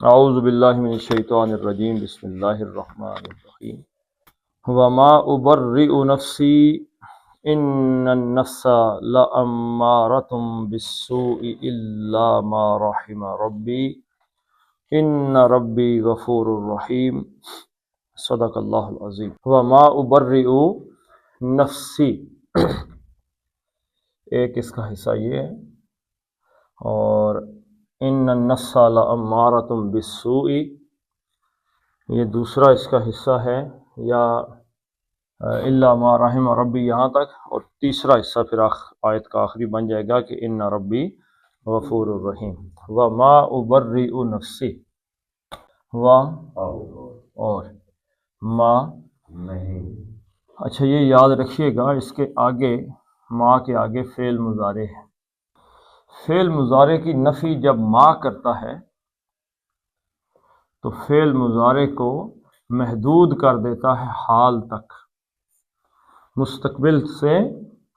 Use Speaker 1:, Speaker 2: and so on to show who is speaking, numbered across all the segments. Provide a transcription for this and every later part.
Speaker 1: اعوذ باللہ من الشیطان الرجیم بسم اللہ الرحمن الرحیم وما ابرئ نفسی ان النفس لامارۃ بالسوء الا ما رحم ربی ان ربی غفور رحیم صدق اللہ العظیم۔ وما ابرئ نفسی، ایک اس کا حصہ یہ ہے، اور ان النفس لامارۃ بالسوء یہ دوسرا اس کا حصہ ہے، یا الا ما رحم ربی یہاں تک، اور تیسرا حصہ پھر آیت کا آخری بن جائے گا کہ ان ربی غفور الرحیم۔ وما ابرئ نفسی، و اور ما نہیں۔ اچھا یہ یاد رکھیے گا، اس کے آگے ما کے آگے فعل مضارع ہے۔ فعل مضارع کی نفی جب ما کرتا ہے تو فعل مضارع کو محدود کر دیتا ہے حال تک، مستقبل سے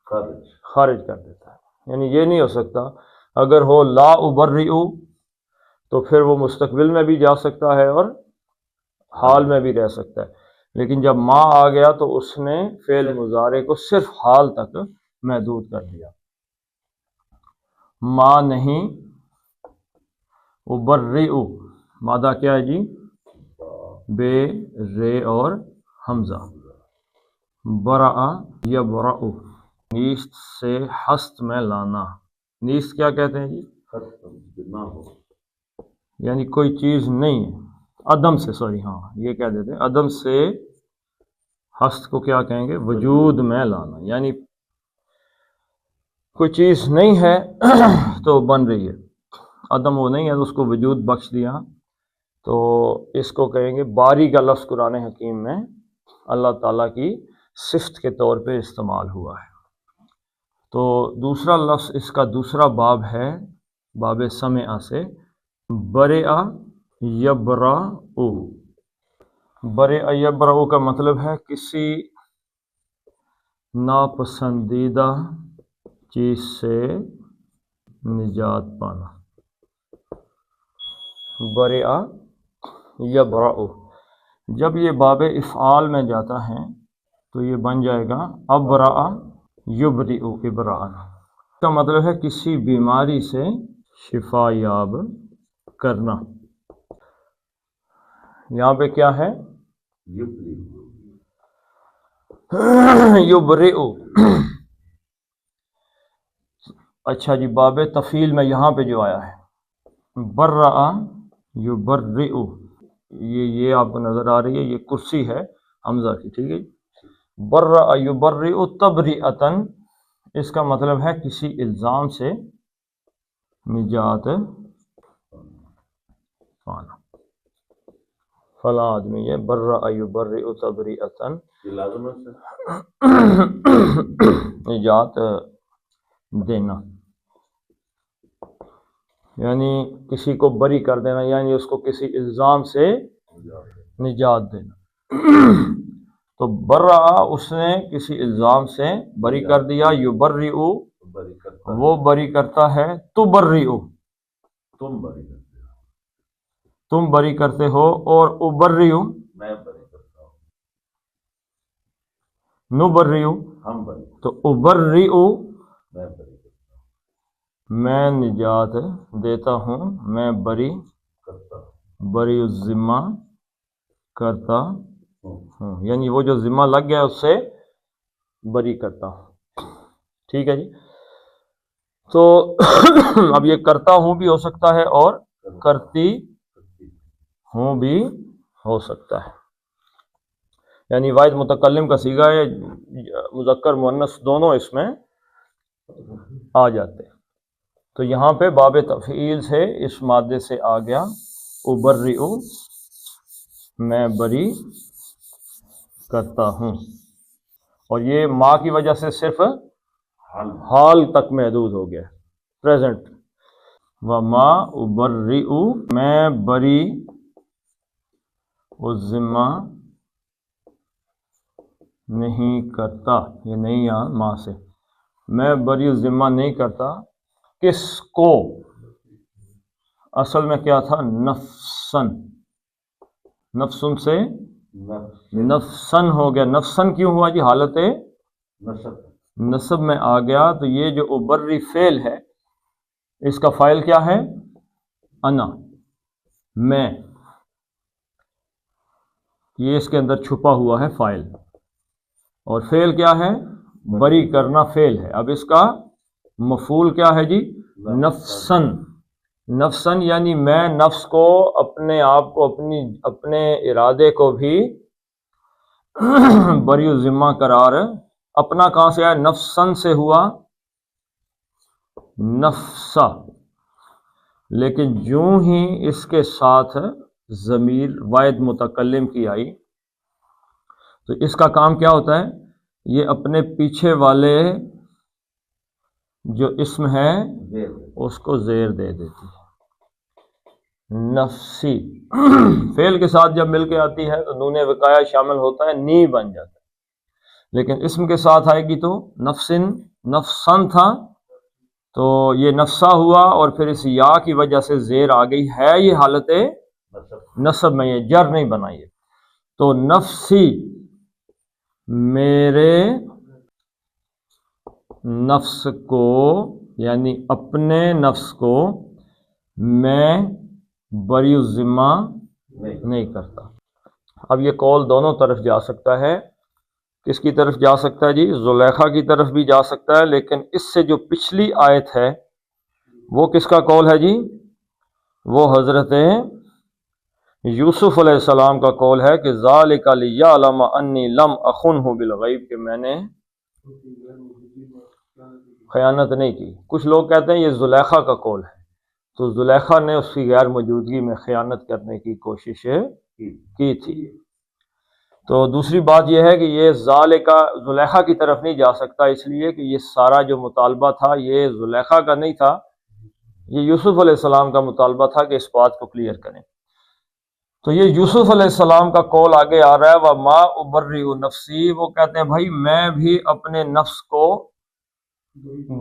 Speaker 1: خارج کر دیتا ہے۔ یعنی یہ نہیں ہو سکتا اگر ہو لا ابرئ تو پھر وہ مستقبل میں بھی جا سکتا ہے اور حال میں بھی رہ سکتا ہے، لیکن جب ما آ گیا تو اس نے فعل مضارع کو صرف حال تک محدود کر دیا۔ ما نہیں، ابرئ، مادہ کیا ہے جی؟ بے، رے اور حمزہ۔ برأ یبرأ، نیست سے ہست میں لانا۔ نیست کیا کہتے ہیں جی؟ یعنی کوئی چیز نہیں ہے، عدم سے، سوری ہاں یہ کہہ دیتے ہیں، عدم سے ہست کو کیا کہیں گے؟ وجود میں لانا۔ یعنی کوئی چیز نہیں ہے تو بن رہی ہے، عدم وہ نہیں ہے تو اس کو وجود بخش دیا، تو اس کو کہیں گے باری کا لفظ قرآن حکیم میں اللہ تعالیٰ کی صفت کے طور پہ استعمال ہوا ہے۔ تو دوسرا لفظ اس کا دوسرا باب ہے، باب سمع سے، برئ یبرأ۔ برئ یبرأ کا مطلب ہے کسی ناپسندیدہ چیز سے نجات پانا۔ برئ یبرأ، جب یہ باب افعال میں جاتا ہے تو یہ بن جائے گا ابرأ یبرئ ابراء۔ اس کا مطلب ہے کسی بیماری سے شفا یاب کرنا۔ یہاں پہ کیا ہے؟ یبرئ۔ اچھا جی، باب تفعیل میں یہاں پہ جو آیا ہے برأ یبرئ، یہ آپ کو نظر آ رہی ہے، یہ کرسی ہے حمزہ کی، ٹھیک ہے جی۔ برأ یبرئ تبرئۃ، اس کا مطلب ہے کسی الزام سے نجات پانا۔ فلاں آدمی ہے برأ یبرئ تبرئۃ، نجات دینا، یعنی کسی کو بری کر دینا، یعنی اس کو کسی الزام سے نجات دینا۔ تو برأ، اس نے کسی الزام سے بری کر دیا، یبرئ وہ بری کرتا ہے، تبرئ تم بری کرتے ہو، اور ابرئ نبرئ تو ابرئ میں نجات دیتا ہوں، میں بری الذمہ کرتا ہوں، یعنی وہ جو ذمہ لگ گیا اس سے بری کرتا ہوں، ٹھیک ہے جی۔ تو اب یہ کرتا ہوں بھی ہو سکتا ہے اور کرتی ہوں بھی ہو سکتا ہے، یعنی واحد متکلم کا صیغہ ہے، مذکر مؤنث دونوں اس میں آ جاتے ہیں۔ تو یہاں پہ باب تفعیل سے اس مادے سے آ گیا ابرئ، میں بری کرتا ہوں، اور یہ ما کی وجہ سے صرف حال تک محدود ہو گیا، پریزنٹ۔ وما ابرئ، میں بری الذمہ نہیں کرتا، یہ نہیں یہاں ما سے، میں بری الذمہ نہیں کرتا، کس کو؟ اصل میں کیا تھا؟ نفسن، نفسن سے نفسن ہو گیا. نفسن کیوں ہوا جی؟ حالت نصب میں آ گیا. تو یہ جو ابری فعل ہے اس کا فاعل کیا ہے؟ انا، میں. یہ اس کے اندر چھپا ہوا ہے فاعل. اور فعل کیا ہے؟ بری کرنا فعل ہے. اب اس کا مفعول کیا ہے جی؟ نفسن. نفسن یعنی میں نفس کو، اپنے آپ کو، اپنے ارادے کو بھی بری الذمہ قرار. اپنا کہاں سے آیا؟ نفسن سے ہوا نفسا. لیکن جوں ہی اس کے ساتھ ضمیر واحد متکلم کی آئی تو اس کا کام کیا ہوتا ہے؟ یہ اپنے پیچھے والے جو اسم ہے اس کو زیر دے دیتی ہے. نفسی فعل کے ساتھ جب مل کے آتی ہے تو نون وقایہ شامل ہوتا ہے، نی بن جاتا ہے. لیکن اسم کے ساتھ آئے گی تو نفسن، نفسن تھا تو یہ نفسا ہوا، اور پھر اس یا کی وجہ سے زیر آ گئی ہے. یہ حالت نصب میں، یہ جر نہیں بنائی. تو نفسی میرے نفس کو، یعنی اپنے نفس کو میں بری الذمہ نہیں کرتا. اب یہ قول دونوں طرف جا سکتا ہے. کس کی طرف جا سکتا ہے جی؟ زلیخا کی طرف بھی جا سکتا ہے. لیکن اس سے جو پچھلی آیت ہے وہ کس کا قول ہے جی؟ وہ حضرت یوسف علیہ السلام کا قول ہے کہ ذالک لیعلم انی لم اخنہ بالغیب، کہ میں نے خیانت نہیں کی. کچھ لوگ کہتے ہیں یہ زلیخا کا قول ہے، تو زلیخا نے اس کی غیر موجودگی میں خیانت کرنے کی کوشش کی تھی. تو دوسری بات یہ ہے کہ یہ ذالکا زلیخا کی طرف نہیں جا سکتا، اس لیے کہ یہ سارا جو مطالبہ تھا یہ زلیخا کا نہیں تھا، یہ یوسف علیہ السلام کا مطالبہ تھا کہ اس بات کو کلیئر کریں. تو یہ یوسف علیہ السلام کا قول آگے آ رہا ہے وما ابرئ نفسی. وہ کہتے ہیں بھائی میں بھی اپنے نفس کو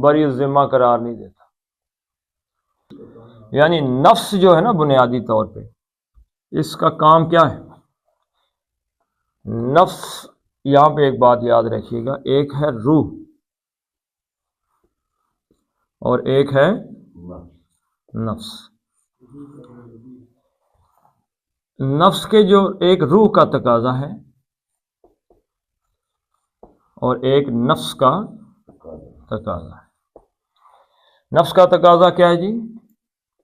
Speaker 1: بری الذمہ قرار نہیں دیتا. یعنی نفس جو ہے نا بنیادی طور پہ اس کا کام کیا ہے؟ نفس، یہاں پہ ایک بات یاد رکھیے گا، ایک ہے روح اور ایک ہے نفس. نفس کے جو ایک روح کا تقاضا ہے اور ایک نفس کا تقاضا ہے. نفس کا تقاضا کیا ہے جی؟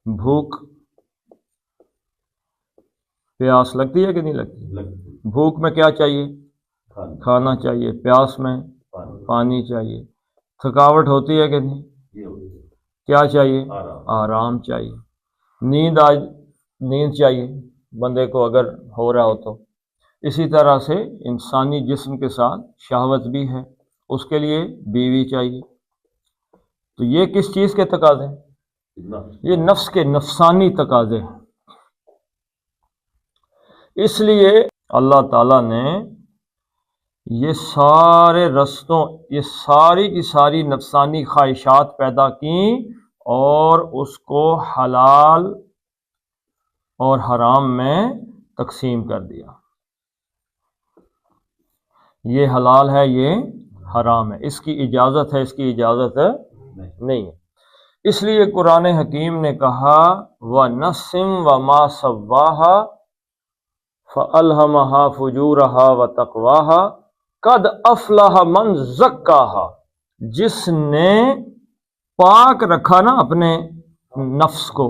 Speaker 1: بھوک، پیاس لگتی ہے کہ نہیں لگتی؟ بھوک میں کیا چاہیے؟ کھانا چاہیے. پیاس میں پانی چاہیے. تھکاوٹ ہوتی ہے کہ نہیں؟ کیا چاہیے؟ آرام چاہیے. نیند چاہیے بندے کو اگر ہو رہا ہو تو. اسی طرح سے انسانی جسم کے ساتھ شہوت بھی ہے، اس کے لیے بیوی چاہیے. تو یہ کس چیز کے تقاضے ہیں؟ یہ نفس کے نفسانی تقاضے ہیں. اس لیے اللہ تعالیٰ نے یہ سارے رستوں، یہ ساری کی ساری نفسانی خواہشات پیدا کیں اور اس کو حلال اور حرام میں تقسیم کر دیا. یہ حلال ہے، یہ حرام ہے، اس کی اجازت ہے، اس کی اجازت نہیں ہے. اس لیے قرآن حکیم نے کہا وَنَفْسٍ وَمَا سَوَّاهَا فَأَلْهَمَهَا فُجُورَهَا وَتَقْوَاهَا قَدْ أَفْلَحَ مَنْ زَكَّاهَا. جس نے پاک رکھا نا اپنے نفس کو،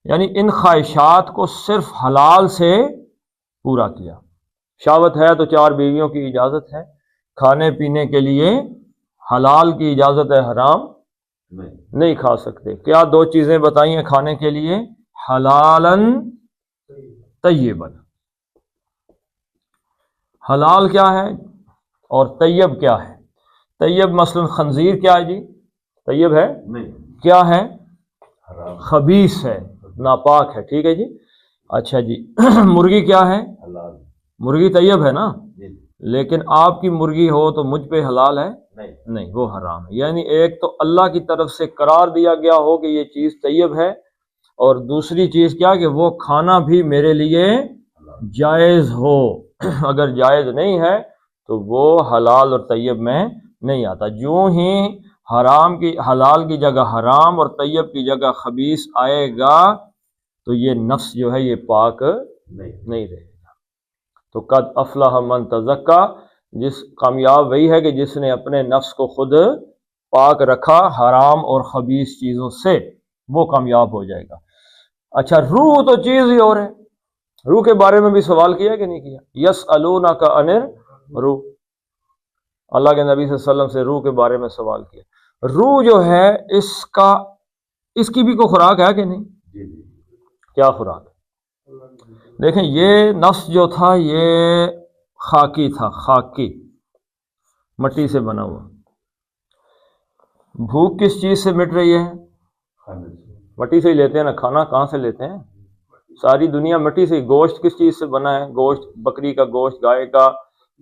Speaker 1: یعنی ان خواہشات کو صرف حلال سے پورا کیا. شہوت ہے تو 4 بیویوں کی اجازت ہے، کھانے پینے کے لیے حلال کی اجازت ہے، حرام نہیں کھا سکتے. کیا 2 چیزیں بتائی ہیں کھانے کے لیے؟ حلالن طیبن. حلال کیا ہے اور طیب کیا ہے؟ طیب مثلا خنزیر کیا ہے جی؟ طیب ہے؟ کیا ہے؟ خبیث ہے، ناپاک ہے. ٹھیک ہے جی. اچھا جی مرغی کیا ہے؟ مرغی طیب ہے نا، لیکن آپ کی مرغی ہو تو مجھ پہ حلال ہے؟ نہیں، وہ حرام ہے. یعنی ایک تو اللہ کی طرف سے قرار دیا گیا ہو کہ یہ چیز طیب ہے، اور دوسری چیز کیا کہ وہ کھانا بھی میرے لیے جائز ہو، اگر جائز نہیں ہے تو وہ حلال اور طیب میں نہیں آتا۔ جو ہی حلال کی جگہ حرام اور طیب کی جگہ خبیث آئے گا تو یہ نفس جو ہے یہ پاک نہیں رہے گا۔ تو قد افلح من تزکا، کامیاب وہی ہے کہ جس نے اپنے نفس کو خود پاک رکھا حرام اور خبیث چیزوں سے، وہ کامیاب ہو جائے گا۔ اچھا، روح تو چیز ہی اور ہے، روح کے بارے میں بھی سوال کیا کہ نہیں کیا؟ یسألونک عن الروح، اللہ کے نبی صلی اللہ علیہ وسلم سے روح کے بارے میں سوال کیا۔ روح جو ہے اس کی بھی کوئی خوراک ہے کہ نہیں؟ کیا خوراک ہے؟ دیکھیں، یہ نفس جو تھا یہ خاکی تھا، خاکی مٹی سے بنا ہوا۔ بھوک کس چیز سے مٹ رہی ہے؟ مٹی سے ہی لیتے ہیں نا، کھانا کہاں سے لیتے ہیں؟ ساری دنیا مٹی سے۔ گوشت کس چیز سے بنا ہے؟ گوشت بکری کا گوشت، گائے کا،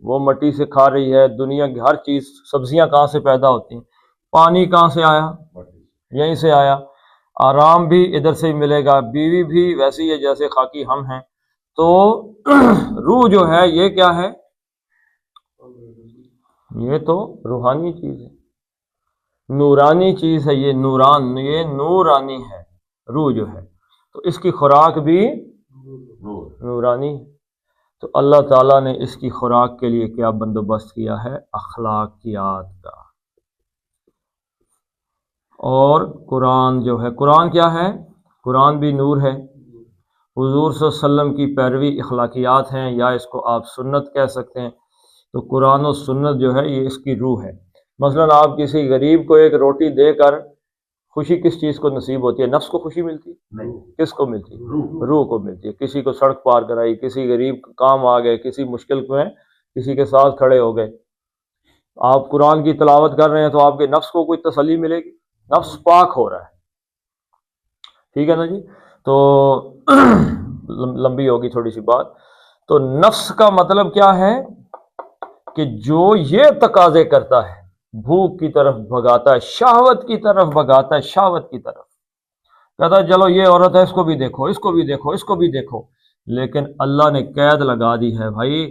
Speaker 1: وہ مٹی سے کھا رہی ہے دنیا کی ہر چیز۔ سبزیاں کہاں سے پیدا ہوتی ہیں؟ پانی کہاں سے آیا؟ یہیں سے آیا۔ آرام بھی ادھر سے ہی ملے گا، بیوی بھی ویسی ہے جیسے خاکی ہم ہیں۔ تو روح جو ہے یہ کیا ہے؟ یہ تو روحانی چیز ہے، نورانی چیز ہے، یہ نورانی ہے روح جو ہے، تو اس کی خوراک بھی نورانی ہے۔ تو اللہ تعالیٰ نے اس کی خوراک کے لیے کیا بندوبست کیا ہے؟ اخلاقیات کا۔ اور قرآن جو ہے، قرآن کیا ہے؟ قرآن بھی نور ہے، حضور صلی اللہ علیہ وسلم کی پیروی اخلاقیات ہیں، یا اس کو آپ سنت کہہ سکتے ہیں۔ تو قرآن و سنت جو ہے یہ اس کی روح ہے۔ مثلاً آپ کسی غریب کو ایک روٹی دے کر خوشی کس چیز کو نصیب ہوتی ہے؟ نفس کو خوشی ملتی ہے؟ نہیں۔ کس کو ملتی ہے؟ روح کو ملتی ہے۔ کسی کو سڑک پار کرائی، کسی غریب کام آ گئے، کسی مشکل میں کسی کے ساتھ کھڑے ہو گئے، آپ قرآن کی تلاوت کر رہے ہیں تو آپ کے نفس کو کوئی تسلی ملے گی؟ نفس پاک ہو رہا ہے، ٹھیک ہے نا جی؟ تو لمبی ہوگی تھوڑی سی بات۔ تو نفس کا مطلب کیا ہے کہ جو یہ تقاضے کرتا ہے، بھوک کی طرف بھگاتا ہے، شہوت کی طرف بھگاتا ہے، شہوت کی طرف کہتا ہے چلو یہ عورت ہے، اس کو بھی دیکھو، اس کو بھی دیکھو، اس کو بھی دیکھو۔ لیکن اللہ نے قید لگا دی ہے بھائی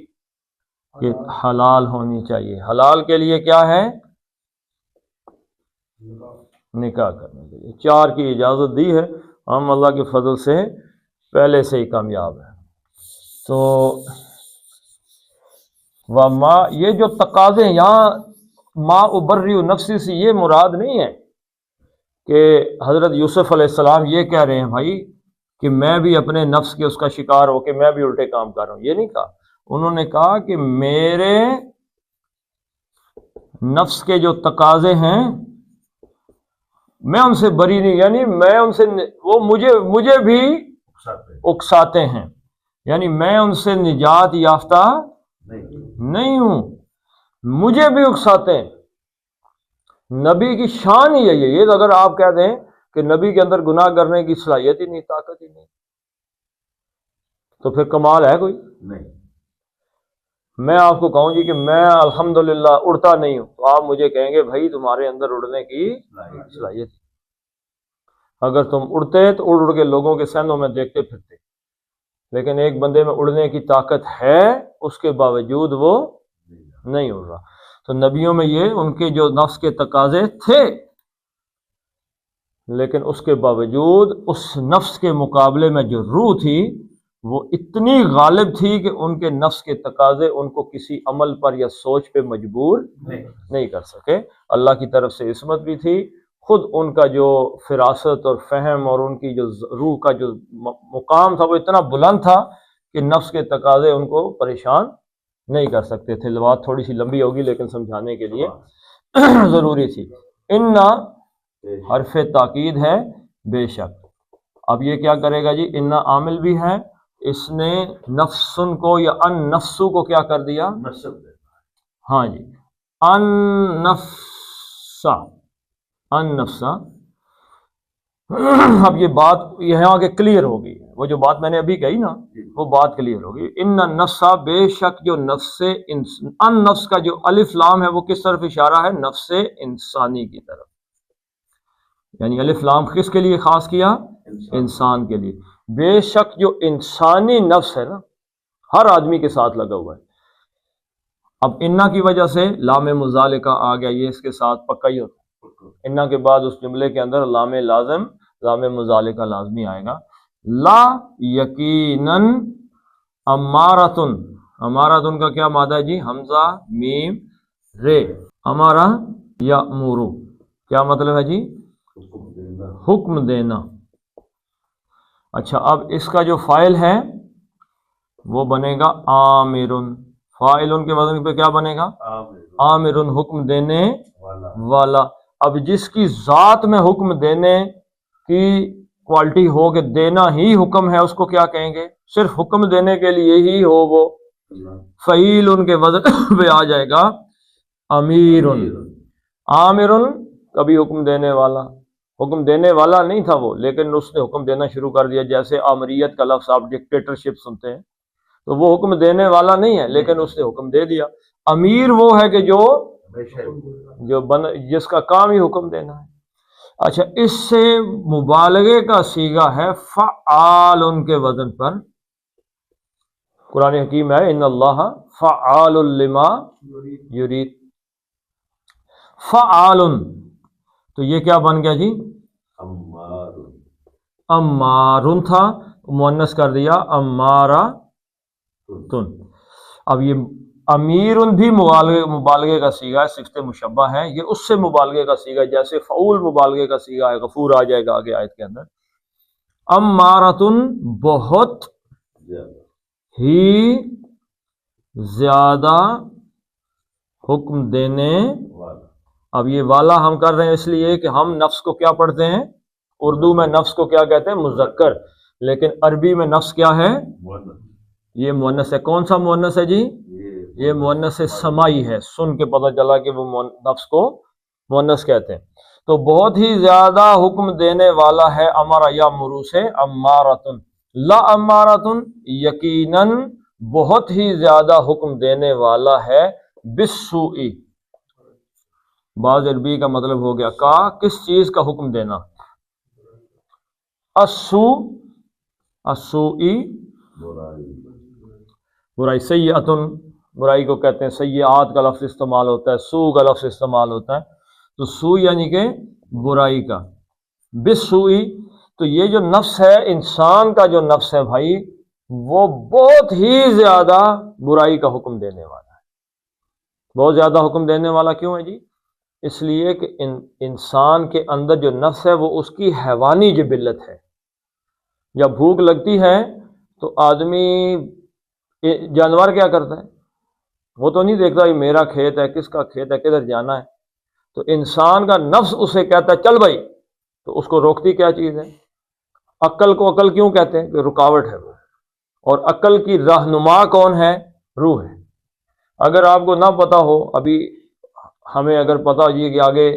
Speaker 1: کہ حلال ہونی چاہیے۔ حلال کے لیے کیا ہے؟ نکاح کرنے کے لیے 4 کی اجازت دی ہے، ہم اللہ کے فضل سے پہلے سے ہی کامیاب ہیں۔ تو وما، یہ جو تقاضے یہاں ما ابری نفسی سے یہ مراد نہیں ہے کہ حضرت یوسف علیہ السلام یہ کہہ رہے ہیں بھائی کہ میں بھی اپنے نفس کے اس کا شکار ہو کے میں بھی الٹے کام کر رہا ہوں، یہ نہیں کہا۔ انہوں نے کہا کہ میرے نفس کے جو تقاضے ہیں میں ان سے بری نہیں، یعنی میں ان سے، وہ مجھے بھی اکساتے ہیں، یعنی میں ان سے نجات یافتہ نہیں ہوں، مجھے بھی اکساتے ہیں۔ نبی کی شان ہی ہے یہ۔ اگر آپ کہہ دیں کہ نبی کے اندر گناہ کرنے کی صلاحیت ہی نہیں، طاقت ہی نہیں، تو پھر کمال ہے کوئی نہیں۔ میں آپ کو کہوں جی کہ میں الحمدللہ اڑتا نہیں ہوں، تو آپ مجھے کہیں گے بھائی تمہارے اندر اڑنے کی صلاحیت، اگر تم اڑتے تو اڑ کے لوگوں کے سینوں میں دیکھتے پھرتے، لیکن ایک بندے میں اڑنے کی طاقت ہے، اس کے باوجود وہ نہیں اڑ رہا۔ تو نبیوں میں یہ ان کے جو نفس کے تقاضے تھے، لیکن اس کے باوجود اس نفس کے مقابلے میں جو روح تھی وہ اتنی غالب تھی کہ ان کے نفس کے تقاضے ان کو کسی عمل پر یا سوچ پہ مجبور نہیں کر سکے۔ اللہ کی طرف سے عصمت بھی تھی، خود ان کا جو فراست اور فہم اور ان کی جو روح کا جو مقام تھا وہ اتنا بلند تھا کہ نفس کے تقاضے ان کو پریشان نہیں کر سکتے تھے۔ بات تھوڑی سی لمبی ہوگی لیکن سمجھانے کے لیے ضروری تھی۔ انا حرف تاکید ہے، بے شک۔ اب یہ کیا کرے گا جی؟ انا عامل بھی ہے، اس نے نفسن کو یا ان نفسو کو کیا کر دیا؟ ہاں جی، ان نفسا، ان نفسا۔ اب یہ بات یہاں کے کلیئر ہوگی، وہ جو بات میں نے ابھی کہی نا وہ بات کلیئر ہوگی۔ ان نفسا، بے شک جو نفس ان نفس کا جو الف لام ہے وہ کس طرف اشارہ ہے؟ نفس انسانی کی طرف۔ یعنی الف لام کس کے لیے خاص کیا؟ انسان کے لیے. بے شک جو انسانی نفس ہے نا ہر آدمی کے ساتھ لگا ہوا ہے. اب انا کی وجہ سے لام مزالکہ آ گیا، یہ اس کے ساتھ پکا ہی ہوتا ہے. انا کے بعد اس جملے کے اندر لام لازم لام مزالکہ لازمی آئے گا. لا یقیناً امارتن، امارتن کا کیا مادہ ہے جی؟ حمزہ میم رے. امارہ یامرو کیا مطلب ہے جی؟ حکم دینا. اچھا اب اس کا جو فاعل ہے وہ بنے گا آمرن. فاعلن کے وزن پہ کیا بنے گا؟ آمرن، حکم دینے والا. اب جس کی ذات میں حکم دینے کی کوالٹی ہو کہ دینا ہی حکم ہے، اس کو کیا کہیں گے؟ صرف حکم دینے کے لیے ہی ہو وہ فعیل ان کے وزن پہ آ جائے گا امیرن. آمرن کبھی حکم دینے والا، حکم دینے والا نہیں تھا وہ، لیکن اس نے حکم دینا شروع کر دیا. جیسے آمریت کا لفظ آپ ڈکٹیٹرشپ سنتے ہیں تو وہ حکم دینے والا نہیں ہے لیکن اس نے حکم دے دیا. امیر وہ ہے کہ جو جس کا کام ہی حکم دینا ہے. اچھا اس سے مبالغے کا صیغہ ہے فعال ان کے وزن پر. قرآن حکیم ہے ان اللہ فعال لما یرید. فعال تو یہ کیا بن گیا جی؟ امارن تھا، مؤنث کر دیا امارہ تن. اب یہ امیرن بھی مبالغے کا صیغہ ہے، صفت مشبہ ہے. یہ اس سے مبالغے کا صیغہ ہے جیسے فعول مبالغے کا صیغہ ہے. غفور آ جائے گا آگے آیت کے اندر. امارتن بہت ہی زیادہ حکم دینے. اب یہ والا ہم کر رہے ہیں اس لیے کہ ہم نفس کو کیا پڑھتے ہیں؟ اردو میں نفس کو کیا کہتے ہیں؟ مذکر. لیکن عربی میں نفس کیا ہے؟ یہ مؤنث ہے. کون سا مؤنث ہے جی؟ یہ مؤنث سمائی ہے. سن کے پتہ چلا کہ وہ نفس کو مؤنث کہتے ہیں. تو بہت ہی زیادہ حکم دینے والا ہے امارا یا مرو سے امارتن. لا امارتن یقیناً بہت ہی زیادہ حکم دینے والا ہے بالسوء. بعض عربی کا مطلب ہو گیا کا کس چیز کا حکم دینا؟ السوء برائی. سیئتن برائی کو کہتے ہیں. سیئات کا لفظ استعمال ہوتا ہے، سو کا لفظ استعمال ہوتا ہے. تو سو یعنی کہ برائی کا. بالسوء تو یہ جو نفس ہے انسان کا جو نفس ہے بھائی وہ بہت ہی زیادہ برائی کا حکم دینے والا ہے. بہت زیادہ حکم دینے والا کیوں ہے جی؟ اس لیے کہ انسان کے اندر جو نفس ہے وہ اس کی حیوانی جبلت ہے. جب بھوک لگتی ہے تو آدمی جانور کیا کرتا ہے؟ وہ تو نہیں دیکھتا یہ میرا کھیت ہے، کس کا کھیت ہے، کدھر جانا ہے. تو انسان کا نفس اسے کہتا ہے چل بھائی، تو اس کو روکتی کیا چیز ہے؟ عقل کو عقل کیوں کہتے ہیں؟ کہ رکاوٹ ہے وہ. اور عقل کی رہنما کون ہے؟ روح ہے. اگر آپ کو نہ پتا ہو، ابھی ہمیں اگر پتا ہو کہ آگے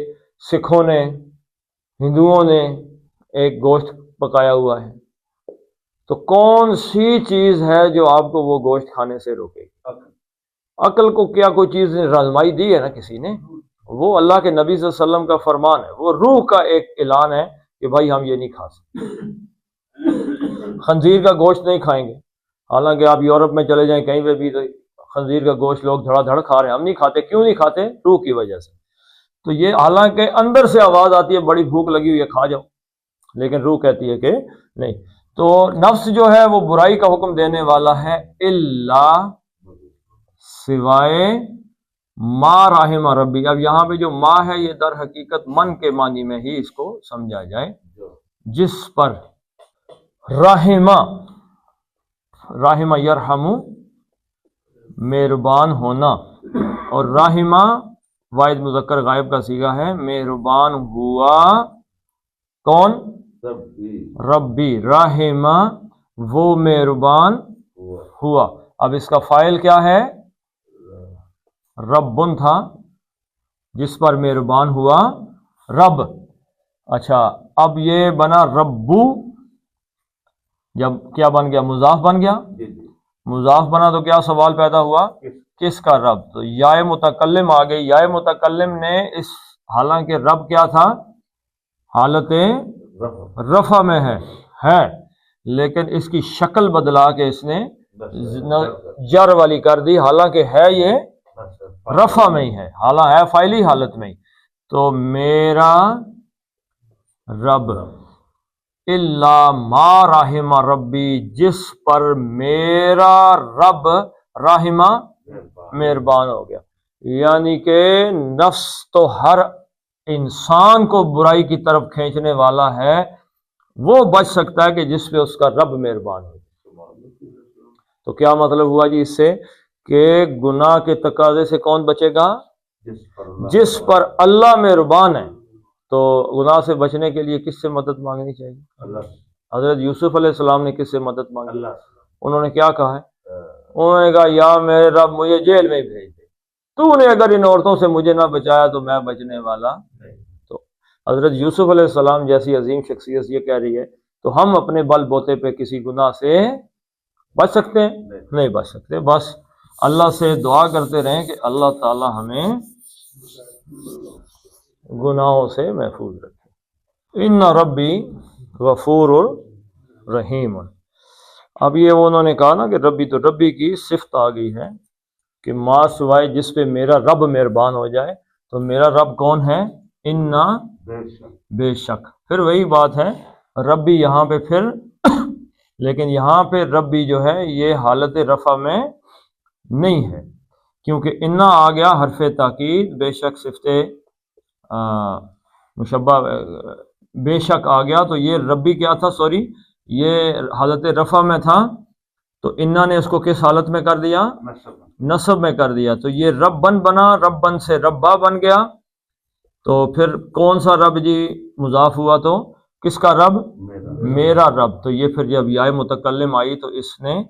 Speaker 1: سکھوں نے ہندوؤں نے ایک گوشت پکایا ہوا ہے تو کون سی چیز ہے جو آپ کو وہ گوشت کھانے سے روکے گی؟ عقل کو کیا کوئی چیز رہنمائی دی ہے نا کسی نے؟ وہ اللہ کے نبی صلی اللہ علیہ وسلم کا فرمان ہے، وہ روح کا ایک اعلان ہے کہ بھائی ہم یہ نہیں کھا سکتے. خنزیر کا گوشت نہیں کھائیں گے. حالانکہ آپ یورپ میں چلے جائیں کہیں پہ بھی تو خنزیر کا گوشت لوگ دھڑا دھڑ کھا رہے ہیں. ہم نہیں کھاتے. کیوں نہیں کھاتے؟ روح کی وجہ سے. تو یہ حالانکہ اندر سے آواز آتی ہے بڑی بھوک لگی ہوئی ہے کھا جاؤ، لیکن روح کہتی ہے کہ نہیں. تو نفس جو ہے وہ برائی کا حکم دینے والا ہے الا سوائے ما رحم ربی. اب یہاں پہ جو ما ہے یہ در حقیقت من کے معنی میں ہی اس کو سمجھا جائے. جس پر رحمہ یرحم مہربان ہونا، اور رحمہ واحد مذکر غائب کا صیغہ ہے. مہربان ہوا کون؟ ربی. رحمہ وہ مہربان ہوا. اب اس کا فاعل کیا ہے؟ ربن تھا جس پر مہربان ہوا رب. اچھا اب یہ بنا ربو. جب کیا بن گیا؟ مضاف بن گیا. مضاف بنا تو کیا سوال پیدا ہوا؟ کس کا رب؟ تو یا متکلم آ گئی. یا متکلم نے اس حالانکہ رب کیا تھا؟ حالت رفع میں ہے لیکن اس کی شکل بدلا کے اس نے جر والی کر دی، حالانکہ ہے یہ رفع میں ہی ہے، حالانکہ ہے فاعلی حالت میں ہی. تو میرا رب الا ما رحم ربی، جس پر میرا رب رحمہ مہربان ہو گیا. یعنی کہ نفس تو ہر انسان کو برائی کی طرف کھینچنے والا ہے، وہ بچ سکتا ہے کہ جس پہ اس کا رب مہربان ہو. تو کیا مطلب ہوا جی اس سے کہ گناہ کے تقاضے سے کون بچے گا؟ جس پر اللہ مہربان ہے. تو گناہ سے بچنے کے لیے کس سے مدد مانگنی چاہیے؟ حضرت یوسف علیہ السلام نے کس سے مدد مانگی؟ انہوں نے کیا کہا ہے؟ انہوں نے کہا یا میرے رب مجھے جیل میں بھیج دے، تو نے اگر ان عورتوں سے مجھے نہ بچایا تو میں بچنے والا نہیں. تو حضرت یوسف علیہ السلام جیسی عظیم شخصیت یہ کہہ رہی ہے تو ہم اپنے بل بوتے پہ کسی گناہ سے بچ سکتے ہیں؟ نہیں بچ سکتے. بس اللہ سے دعا کرتے رہیں کہ اللہ تعالی ہمیں گناہوں سے محفوظ رکھے. ان ربی غفور رحیم. اب یہ انہوں نے کہا نا کہ ربی، تو ربی کی صفت آ گئی ہے کہ ما سوائے جس پہ میرا رب مہربان ہو جائے. تو میرا رب کون ہے؟ انا بے شک. پھر وہی بات ہے ربی یہاں پہ پھر لیکن یہاں پہ ربی جو ہے یہ حالت رفع میں نہیں ہے کیونکہ انا آ گیا حرف تاکید، بے شک صفت مشبہ بے شک آ گیا. تو یہ ربی کیا تھا؟ سوری، یہ حالت رفع میں تھا، تو انا نے اس کو کس حالت میں کر دیا؟ نصب میں کر دیا. تو یہ ربن بنا، ربن سے ربا بن گیا. تو پھر کون سا رب جی مضاف ہوا؟ تو کس کا رب؟ میرا رب. تو یہ پھر جب یا متکلم آئی تو اس نے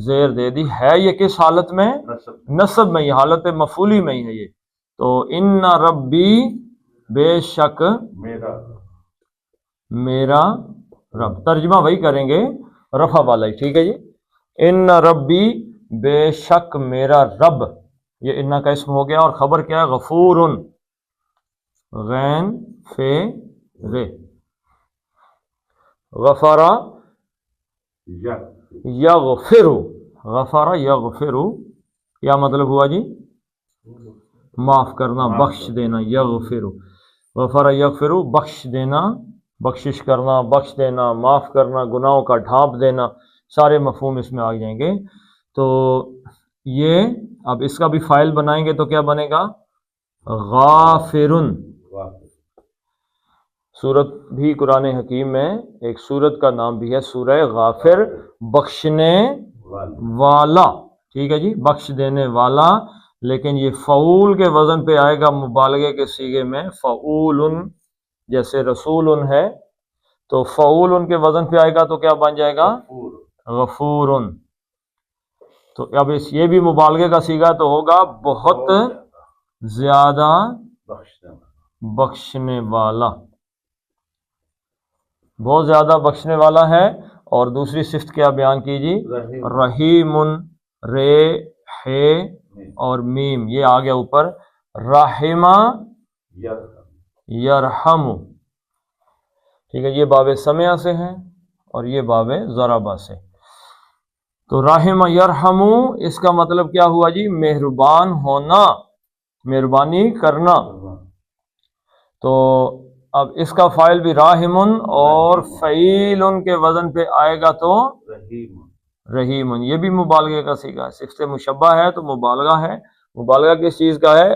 Speaker 1: زیر دے دی. ہے یہ کس حالت میں؟ نصب میں، یہ حالت مفعولی میں ہی ہے یہ. تو ان ربی بے شک میرا رب، ترجمہ وہی کریں گے رفع والا ہی. ٹھیک ہے جی. ان ربی بے شک میرا رب، یہ ان کا اسم ہو گیا. اور خبر کیا ہے؟ غفور، غین فے رے، غفرا یغفر. غفرا یغفر کیا مطلب ہوا جی؟ معاف کرنا، بخش دینا. یغفر، غفرا یغفر بخش دینا، بخشش کرنا، بخش دینا، معاف کرنا، گناہوں کا ڈھانپ دینا. سارے مفہوم اس میں آ جائیں گے. تو یہ اب اس کا بھی فائل بنائیں گے تو کیا بنے گا؟ غافرن. سورت بھی قرآن حکیم میں ایک سورت کا نام بھی ہے سورہ غافر، بخشنے والا. ٹھیک ہے جی، بخش دینے والا. لیکن یہ فعول کے وزن پہ آئے گا مبالغے کے صیغے میں. فعول جیسے رسول ہے تو فعول کے وزن پہ آئے گا تو کیا بن جائے گا؟ غفور. تو اب یہ بھی مبالغے کا صیغہ تو ہوگا بہت زیادہ بخشنے والا، بہت زیادہ بخشنے والا ہے. اور دوسری صفت کیا بیان کیجیے؟ رحیم. رے ہے اور میم یہ آ گیا اوپر. رحمہ یرحم. ٹھیک ہے، یہ باب سمعہ سے ہے اور یہ باب ضربہ سے. تو رحمہ یرحم اس کا مطلب کیا ہوا جی؟ مہربان ہونا، مہربانی کرنا. تو اب اس کا فاعل بھی راحم اور فعیل کے وزن پہ آئے گا تو رحیم. یہ بھی مبالغے کا صیغہ ہے. صفت مشبہ ہے تو مبالغہ ہے. مبالغہ کس چیز کا ہے؟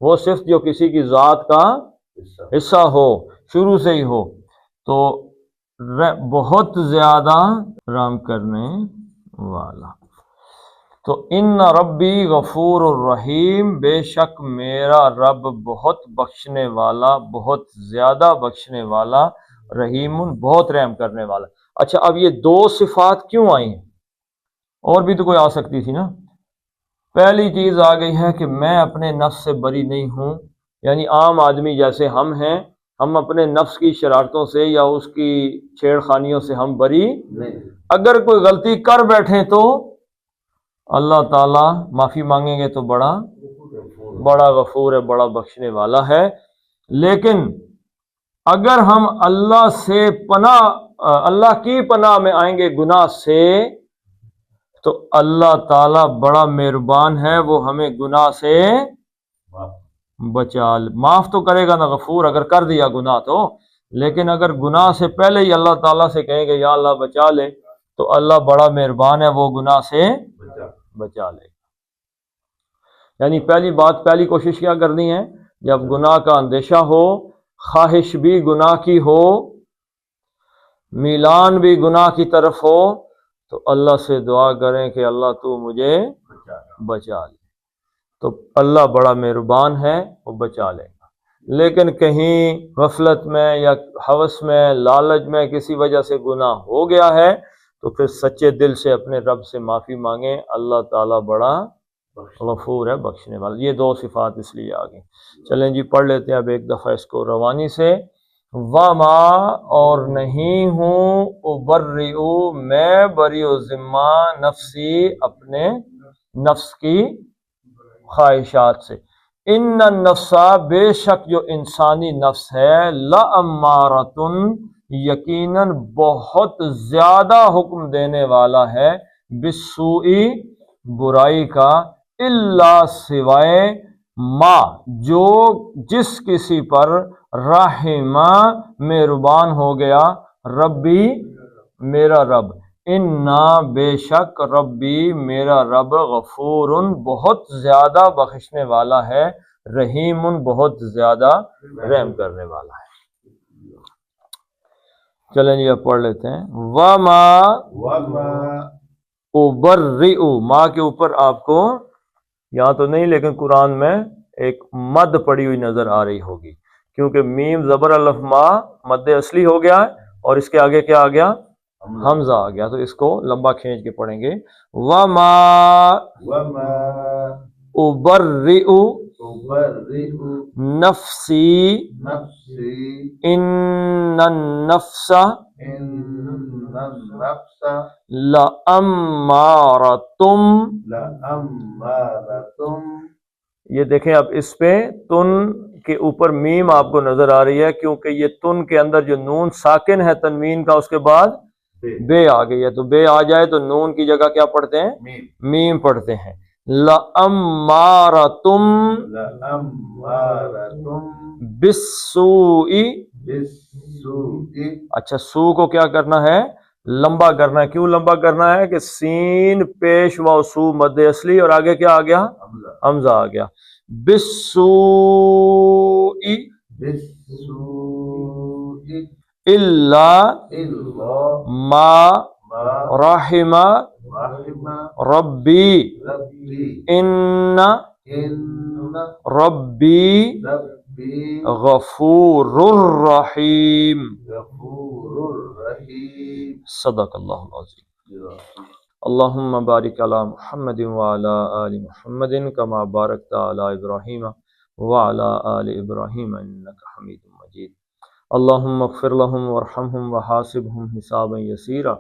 Speaker 1: وہ صفت جو کسی کی ذات کا حصہ ہو، شروع سے ہی ہو. تو بہت زیادہ رحم کرنے والا. تو ان ربی غفور الرحیم، بے شک میرا رب بہت بخشنے والا، بہت زیادہ بخشنے والا، رحیم بہت رحم کرنے والا. اچھا، اب یہ دو صفات کیوں آئی ہیں؟ اور بھی تو کوئی آ سکتی تھی نا. پہلی چیز آ گئی ہے کہ میں اپنے نفس سے بری نہیں ہوں. یعنی عام آدمی جیسے ہم ہیں، ہم اپنے نفس کی شرارتوں سے یا اس کی چھیڑ خانیوں سے ہم بری نہیں. اگر کوئی غلطی کر بیٹھیں تو اللہ تعالیٰ معافی مانگیں گے تو بڑا غفور ہے، بڑا بخشنے والا ہے. لیکن اگر ہم اللہ سے اللہ کی پناہ میں آئیں گے گناہ سے تو اللہ تعالی بڑا مہربان ہے، وہ ہمیں گناہ سے معاف تو کرے گا نا، غفور اگر کر دیا گناہ تو، لیکن اگر گناہ سے پہلے ہی اللہ تعالیٰ سے کہیں گے یا اللہ بچا لے تو اللہ بڑا مہربان ہے، وہ گناہ سے بچا لے گا۔ یعنی پہلی کوشش کیا کرنی ہے، جب گناہ کا اندیشہ ہو، خواہش بھی گناہ کی ہو، میلان بھی گناہ کی طرف ہو، تو اللہ سے دعا کریں کہ اللہ تو مجھے بچا لے، تو اللہ بڑا مہربان ہے، وہ بچا لے گا۔ لیکن کہیں غفلت میں یا ہوس میں، لالچ میں کسی وجہ سے گناہ ہو گیا ہے تو پھر سچے دل سے اپنے رب سے معافی مانگیں، اللہ تعالیٰ بڑا غفور ہے، بخشنے والا۔ یہ دو صفات اس لیے آگے۔ چلیں جی پڑھ لیتے ہیں اب ایک دفعہ اس کو روانی سے۔ وما، اور نہیں ہوں، ابرئ، میں بری و ذمہ، نفسی، اپنے نفس کی خواہشات سے، ان النفس، بے شک جو انسانی نفس ہے، لامارۃ، یقیناً بہت زیادہ حکم دینے والا ہے، بالسوء، برائی کا، الا، سوائے، ما، جو جس کسی پر، رحمہ، مہربان ہو گیا، ربی، میرا رب، انا، بے شک، ربی، میرا رب، غفور، بہت زیادہ بخشنے والا ہے، رحیم، بہت زیادہ رحم کرنے والا ہے۔ چلیں جی اب پڑھ لیتے ہیں۔ وما، ابرئ، ماں کے اوپر آپ کو یہاں تو نہیں لیکن قرآن میں ایک مد پڑی ہوئی نظر آ رہی ہوگی، کیونکہ میم زبر الف ما مد اصلی ہو گیا ہے اور اس کے آگے کیا آ گیا؟ حمزہ آ گیا، تو اس کو لمبا کھینچ کے پڑھیں گے۔ وما ابرئ نفسی ان النفس لامارۃ، یہ دیکھیں اب اس پہ تن کے اوپر میم آپ کو نظر آ رہی ہے، کیونکہ یہ تن کے اندر جو نون ساکن ہے تنوین کا، اس کے بعد بے آ گئی ہے، تو بے آ جائے تو نون کی جگہ کیا پڑھتے ہیں؟ میم پڑھتے ہیں۔ لَأَمَّارَةٌ بِالسُّوءِ، اچھا سو کو کیا کرنا ہے؟ لمبا کرنا ہے۔ کیوں لمبا کرنا ہے؟ کہ سین پیش و سو مد اصلی اور آگے کیا آ گیا؟ حمزہ آ گیا۔ بِالسُّوءِ الا ما رحم ربی ان ربی غفور الرحیم۔ صدق اللہ العظیم۔ اللہم بارک علی محمد وعلی آل محمد کما بارکت علی ابراہیم وعلی آل ابراہیم انک حمید مجید۔ اللہم اغفر لهم وارحمهم وحاسبهم حسابا یسیرا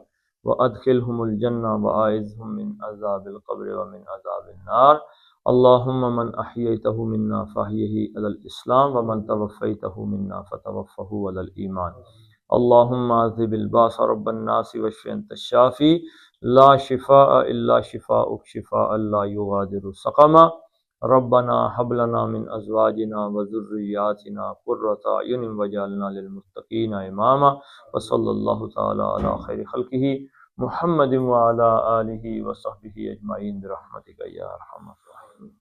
Speaker 1: وادخلهم الجنہ واعذهم من عذاب القبر ومن عذاب النار۔ اللہم من احییتہ منا فاحیہ علی الاسلام ومن توفیتہ منا فتوفہ علی الایمان۔ اللہم عذب الباس رب الناس واشف انت الشافی لا شفاء الا شفاؤک شفاء لا یغادر سقما۔ ربنا حب لنا من ازواجنا وذریاتنا قرۃ اعین واجعلنا للمتقین اماما۔ وصلی اللہ تعالی علی خیر خلقہ محمد وعلی آلہ وصحبہ اجمعین برحمتک یا ارحم الراحمین۔